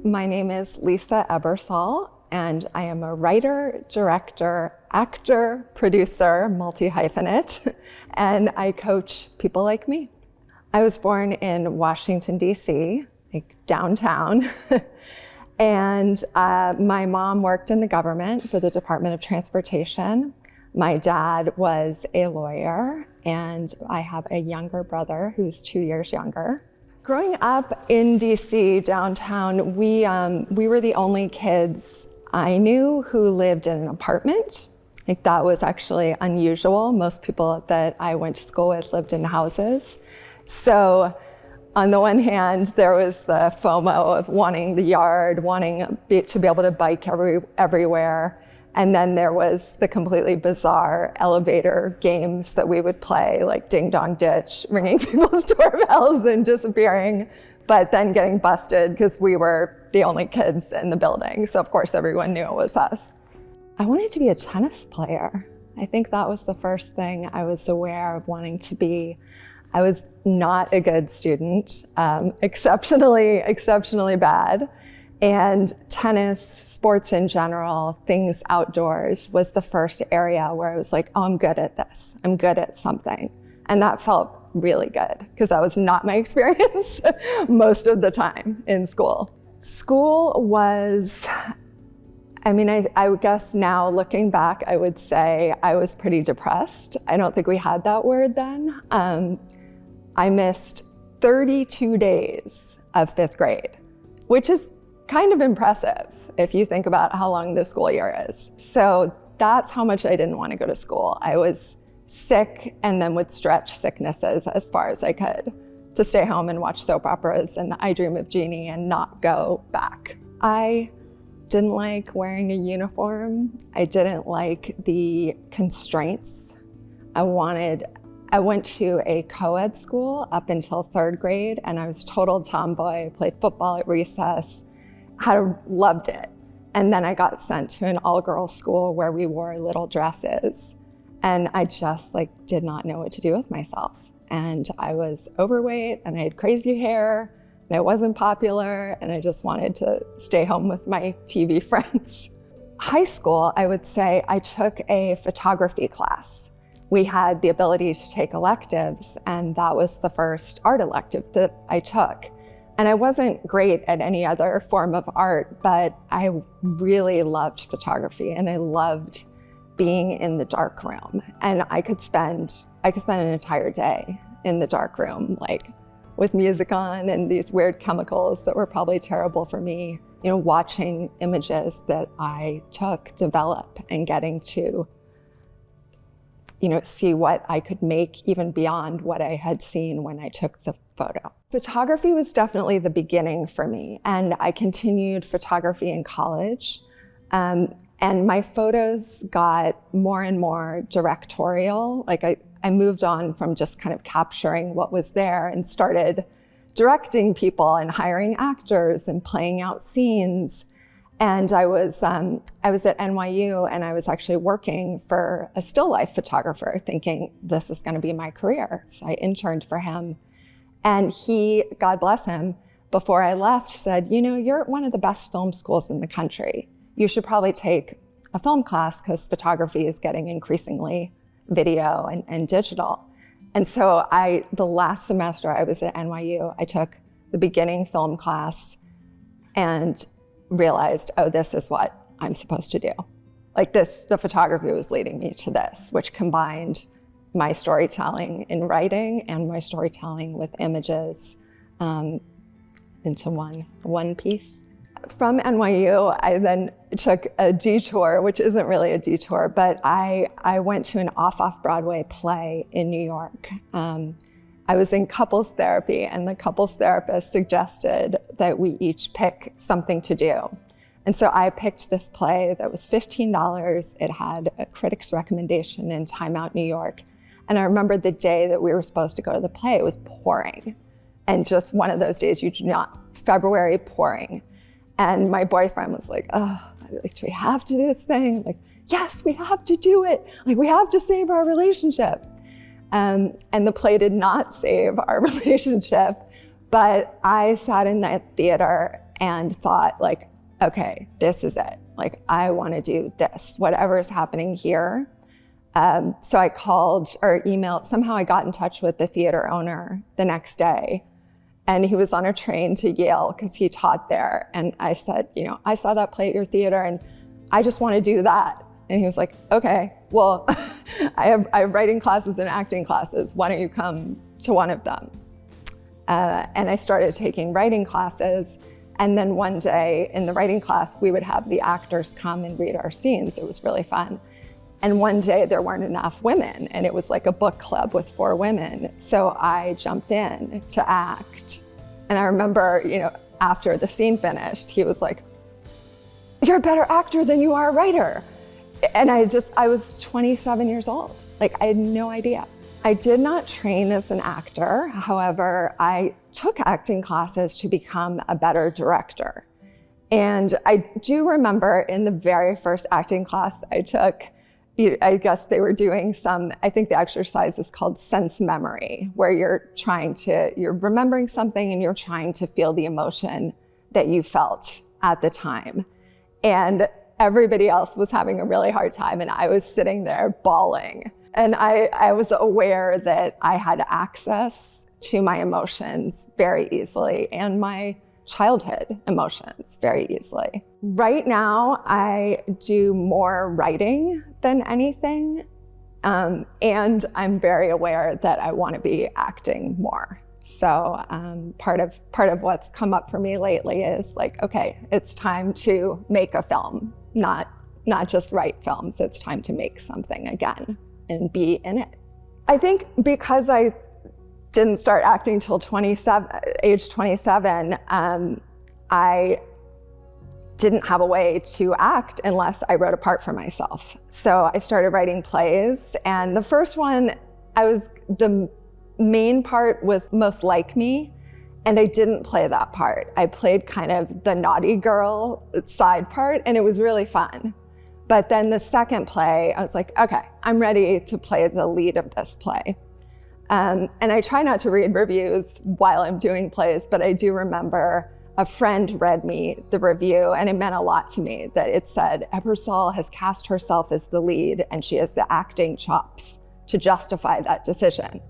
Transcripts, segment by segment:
My name is Lisa Ebersol, and I am a writer, director, actor, producer, multi-hyphenate, and I coach people like me. I was born in Washington, D.C., like downtown, and my mom worked in the government for the Department of Transportation. My dad was a lawyer, and I have a younger brother who's 2 years younger. Growing up in DC downtown, we were the only kids I knew who lived in an apartment. Like that was actually unusual. Most people that I went to school with lived in houses. So on the one hand, there was the FOMO of wanting the yard, wanting to be able to bike everywhere. And then there was the completely bizarre elevator games that we would play, like Ding Dong Ditch, ringing people's doorbells and disappearing, but then getting busted because we were the only kids in the building. So of course everyone knew it was us. I wanted to be a tennis player. I think that was the first thing I was aware of wanting to be. I was not a good student, exceptionally bad. And tennis, sports in general, things outdoors was the first area where I was like, oh, I'm good at this. I'm good at something. And that felt really good because that was not my experience most of the time in school. School was, I guess now looking back, I would say I was pretty depressed. I don't think we had that word then. I missed 32 days of fifth grade, which is kind of impressive if you think about how long the school year is. So that's how much I didn't want to go to school. I was sick and then would stretch sicknesses as far as I could to stay home and watch soap operas and I Dream of Jeannie and not go back. I didn't like wearing a uniform. I didn't like the constraints. I went to a co-ed school up until third grade and I was total tomboy, played football at recess, loved it. And then I got sent to an all-girls school where we wore little dresses. And I just did not know what to do with myself. And I was overweight and I had crazy hair and I wasn't popular and I just wanted to stay home with my TV friends. High school, I would say I took a photography class. We had the ability to take electives and that was the first art elective that I took. And I wasn't great at any other form of art, but I really loved photography and I loved being in the dark room. And I could spend an entire day in the dark room, with music on and these weird chemicals that were probably terrible for me, watching images that I took develop and getting to, see what I could make even beyond what I had seen when I took the photo. Photography was definitely the beginning for me, and I continued photography in college. And my photos got more and more directorial. I moved on from just kind of capturing what was there and started directing people and hiring actors and playing out scenes. And I was at NYU and I was actually working for a still life photographer thinking this is gonna be my career. So I interned for him. And he, God bless him, before I left said, you're at one of the best film schools in the country. You should probably take a film class because photography is getting increasingly video and digital. And so the last semester I was at NYU, I took the beginning film class and realized, oh, this is what I'm supposed to do. The photography was leading me to this, which combined my storytelling in writing and my storytelling with images into one piece. From NYU, I then took a detour, which isn't really a detour, but I went to an off-Broadway play in New York. I was in couples therapy and the couples therapist suggested that we each pick something to do. And so I picked this play that was $15. It had a critic's recommendation in Time Out New York. And I remember the day that we were supposed to go to the play, it was pouring. And just one of those days you do not, February pouring. And my boyfriend was like, oh, do we have to do this thing? Yes, we have to do it. We have to save our relationship. And the play did not save our relationship, but I sat in that theater and thought like, okay, this is it. Like, I want to do this, whatever is happening here. So I called or emailed, somehow I got in touch with the theater owner the next day, and he was on a train to Yale because he taught there. And I said, I saw that play at your theater and I just want to do that. And he was like, okay, well, I have writing classes and acting classes. Why don't you come to one of them? And I started taking writing classes. And then one day in the writing class, we would have the actors come and read our scenes. It was really fun. And one day there weren't enough women, and it was like a book club with 4 women. So I jumped in to act. And I remember, after the scene finished, he was like, "You're a better actor than you are a writer." And I was 27 years old. Like, I had no idea. I did not train as an actor. However, I took acting classes to become a better director. And I do remember in the very first acting class I took, I guess they were doing I think the exercise is called sense memory, where you're remembering something and you're trying to feel the emotion that you felt at the time. And everybody else was having a really hard time, and I was sitting there bawling. And I was aware that I had access to my emotions very easily and my childhood emotions very easily. Right now, I do more writing than anything. And I'm very aware that I want to be acting more. So part of what's come up for me lately is like, okay, it's time to make a film, not just write films. It's time to make something again and be in it. I think because I didn't start acting till age 27, I didn't have a way to act unless I wrote a part for myself. So I started writing plays, and the first one, the main part was Most Like Me, and I didn't play that part. I played kind of the naughty girl side part, and it was really fun. But then the second play, I was like, okay, I'm ready to play the lead of this play. And I try not to read reviews while I'm doing plays, but I do remember a friend read me the review, and it meant a lot to me that it said, Ebersol has cast herself as the lead and she has the acting chops to justify that decision.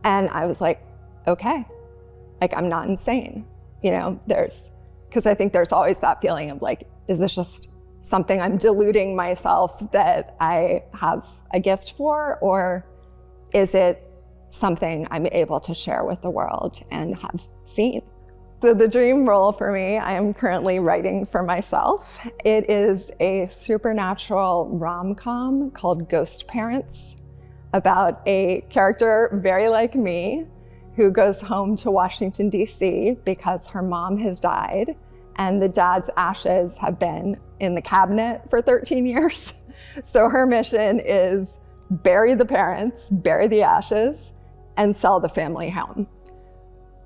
And I was like, okay, like, I'm not insane. Because I think there's always that feeling of like, is this just something I'm deluding myself that I have a gift for, or is it something I'm able to share with the world and have seen? So the dream role for me, I am currently writing for myself. It is a supernatural rom-com called Ghost Parents, about a character very like me who goes home to Washington, D.C. because her mom has died and the dad's ashes have been in the cabinet for 13 years. So her mission is bury the parents, bury the ashes, and sell the family home.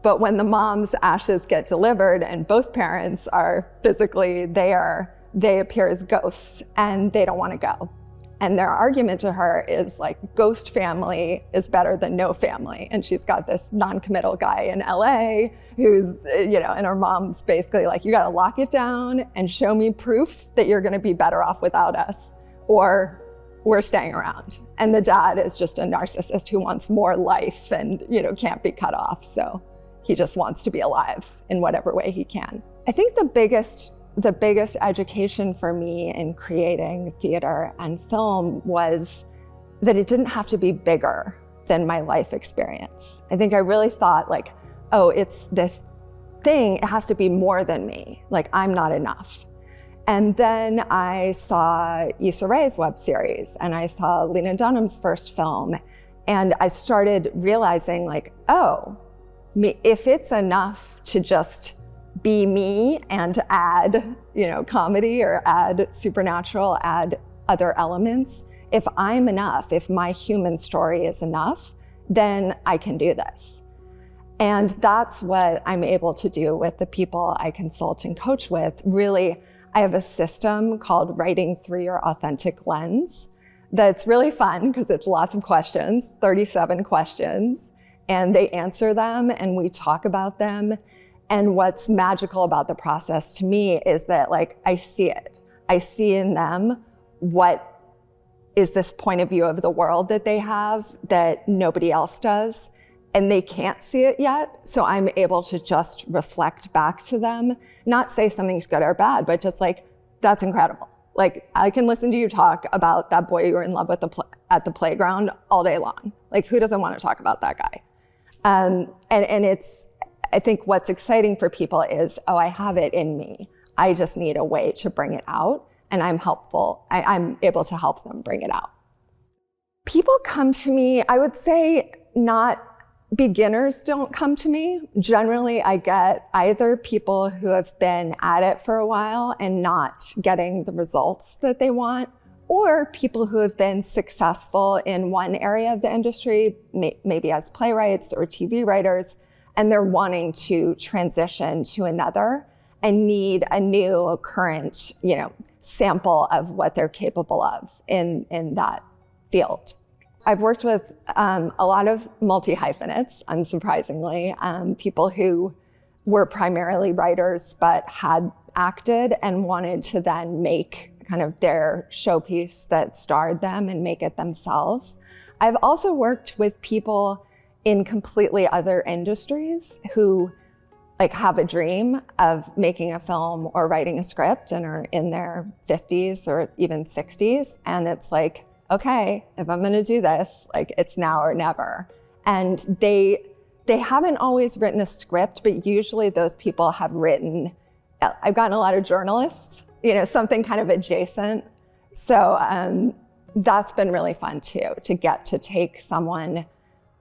But when the mom's ashes get delivered and both parents are physically there, they appear as ghosts and they don't want to go. And their argument to her is like, ghost family is better than no family. And she's got this non-committal guy in LA who's, and her mom's basically like, you got to lock it down and show me proof that you're going to be better off without us, or we're staying around. And the dad is just a narcissist who wants more life and, can't be cut off. So he just wants to be alive in whatever way he can. I think the biggest education for me in creating theater and film was that it didn't have to be bigger than my life experience. I think I really thought like, oh, it's this thing, it has to be more than me. Like, I'm not enough. And then I saw Issa Rae's web series, and I saw Lena Dunham's first film, and I started realizing like, oh, if it's enough to just be me and add, comedy or add supernatural, add other elements, if I'm enough, if my human story is enough, then I can do this. And that's what I'm able to do with the people I consult and coach with. Really, I have a system called Writing Through Your Authentic Lens that's really fun because it's lots of questions, 37 questions, and they answer them and we talk about them. And what's magical about the process to me is that like, I see it. I see in them what is this point of view of the world that they have that nobody else does, and they can't see it yet. So I'm able to just reflect back to them, not say something's good or bad, but just like, that's incredible. Like, I can listen to you talk about that boy you were in love with at the playground all day long. Like, who doesn't want to talk about that guy? And it's, I think what's exciting for people is, oh, I have it in me. I just need a way to bring it out. And I'm helpful. I'm able to help them bring it out. People come to me, I would say beginners don't come to me. Generally, I get either people who have been at it for a while and not getting the results that they want, or people who have been successful in one area of the industry, maybe as playwrights or TV writers, and they're wanting to transition to another and need a new current, sample of what they're capable of in that field. I've worked with a lot of multi-hyphenates, unsurprisingly, people who were primarily writers but had acted and wanted to then make kind of their showpiece that starred them and make it themselves. I've also worked with people in completely other industries who have a dream of making a film or writing a script and are in their 50s or even 60s. And it's like, okay, if I'm gonna do this, it's now or never. And they haven't always written a script, but usually those people have written, I've gotten a lot of journalists, something kind of adjacent. So that's been really fun too, to get to take someone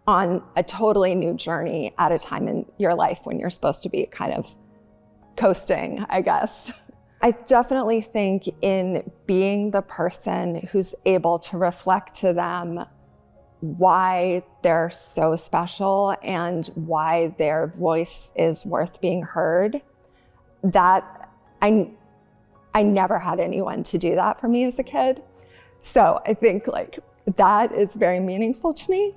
on a totally new journey at a time in your life when you're supposed to be kind of coasting, I guess. I definitely think in being the person who's able to reflect to them why they're so special and why their voice is worth being heard, that I never had anyone to do that for me as a kid. So I think that is very meaningful to me.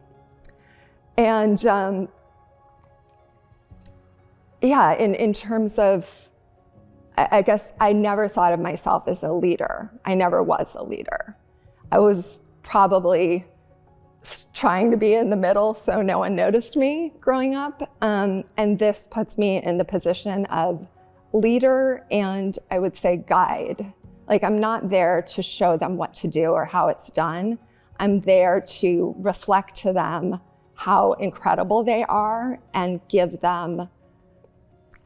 And in terms of, I guess I never thought of myself as a leader. I never was a leader. I was probably trying to be in the middle so no one noticed me growing up. And this puts me in the position of leader and I would say guide. I'm not there to show them what to do or how it's done. I'm there to reflect to them how incredible they are and give them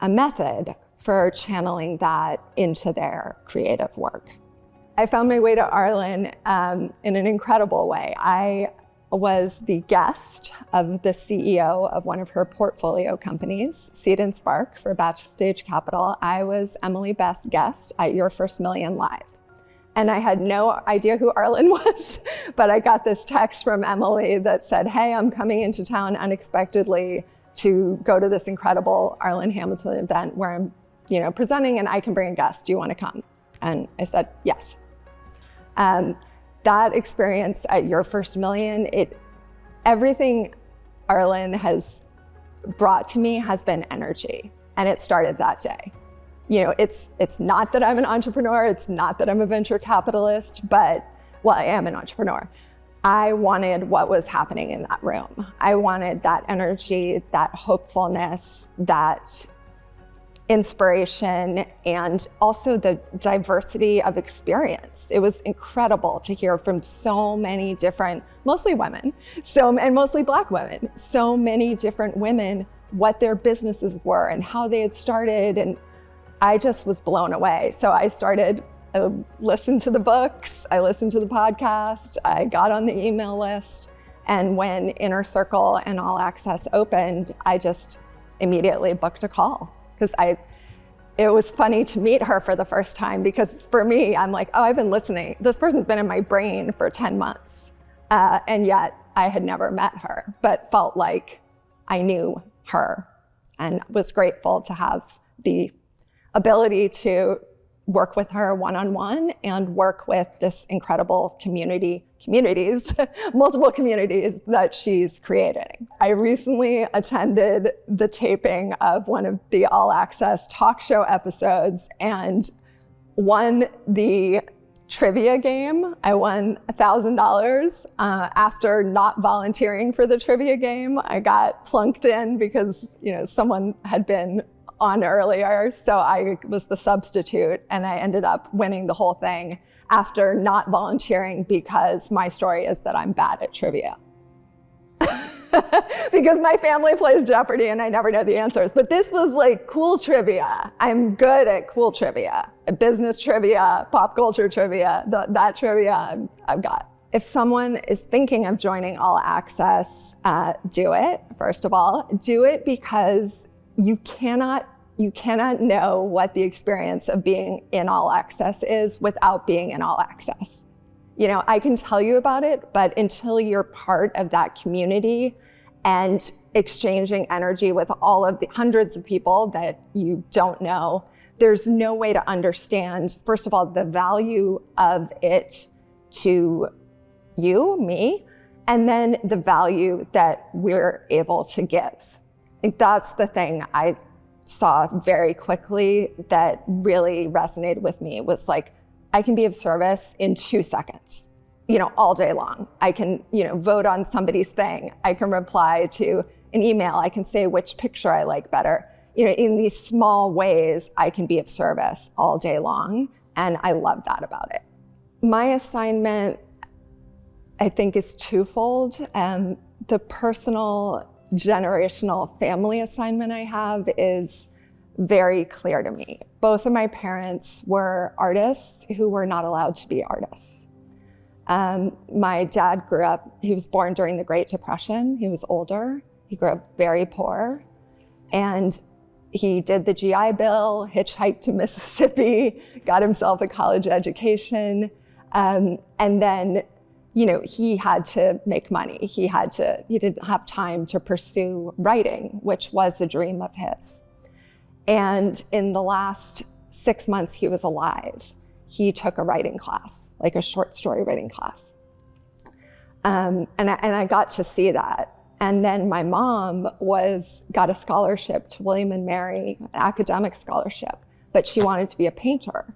a method for channeling that into their creative work. I found my way to Arlan in an incredible way. I was the guest of the CEO of one of her portfolio companies, Seed and Spark for Backstage Capital. I was Emily Best's guest at Your First Million Live. And I had no idea who Arlan was, but I got this text from Emily that said, hey, I'm coming into town unexpectedly to go to this incredible Arlan Hamilton event where I'm presenting and I can bring a guest. Do you want to come? And I said, yes. That experience at Your First Million, everything Arlan has brought to me has been energy. And it started that day. It's not that I'm an entrepreneur, it's not that I'm a venture capitalist, but, well, I am an entrepreneur. I wanted what was happening in that room. I wanted that energy, that hopefulness, that inspiration, and also the diversity of experience. It was incredible to hear from so many different, mostly women, and mostly Black women, so many different women, what their businesses were and how they had started. And I just was blown away. So I listened to the books, I listened to the podcast, I got on the email list. And when Inner Circle and All Access opened, I just immediately booked a call. Because it was funny to meet her for the first time, because for me, I'm like, oh, I've been listening. This person's been in my brain for 10 months. And yet I had never met her, but felt like I knew her and was grateful to have the ability to work with her one-on-one and work with this incredible communities, multiple communities that she's creating. I recently attended the taping of one of the All Access talk show episodes and won the trivia game. I won $1,000 after not volunteering for the trivia game. I got plunked in because someone had been on earlier, so I was the substitute, and I ended up winning the whole thing after not volunteering because my story is that I'm bad at trivia. Because my family plays Jeopardy and I never know the answers. But this was like cool trivia. I'm good at cool trivia, business trivia, pop culture trivia, that trivia I've got. If someone is thinking of joining All Access, do it. First of all, do it because you cannot know what the experience of being in All Access is without being in All Access. I can tell you about it, but until you're part of that community and exchanging energy with all of the hundreds of people that you don't know, there's no way to understand, first of all, the value of it to you, me, and then the value that we're able to give. I think that's the thing I saw very quickly that really resonated with me was like, I can be of service in 2 seconds, all day long. I can, vote on somebody's thing. I can reply to an email. I can say which picture I like better. In these small ways, I can be of service all day long. And I love that about it. My assignment, I think, is twofold. The personal generational family assignment I have is very clear to me. Both of my parents were artists who were not allowed to be artists. My dad he was born during the Great Depression. He was older. He grew up very poor. And he did the GI Bill, hitchhiked to Mississippi, got himself a college education. And then he had to make money. He didn't have time to pursue writing, which was a dream of his. And in the last 6 months he was alive, he took a writing class, like a short story writing class. And I got to see that. And then my mom got a scholarship to William and Mary, an academic scholarship, but she wanted to be a painter.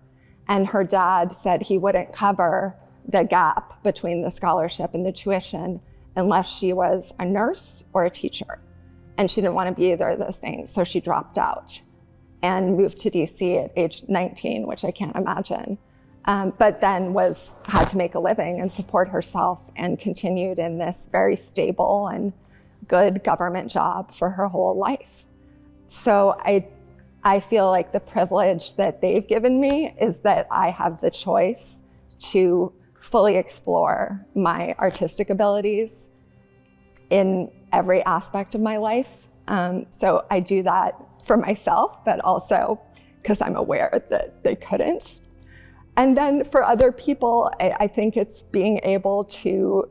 And her dad said he wouldn't cover the gap between the scholarship and the tuition unless she was a nurse or a teacher. And she didn't want to be either of those things, so she dropped out and moved to DC at age 19, which I can't imagine. But then had to make a living and support herself and continued in this very stable and good government job for her whole life. So I feel like the privilege that they've given me is that I have the choice to fully explore my artistic abilities in every aspect of my life. So I do that for myself, but also because I'm aware that they couldn't. And then for other people, I think it's being able to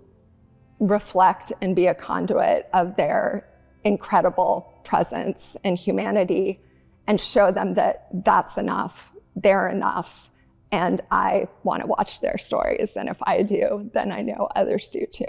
reflect and be a conduit of their incredible presence and humanity and show them that that's enough, they're enough, and I want to watch their stories. And if I do, then I know others do too.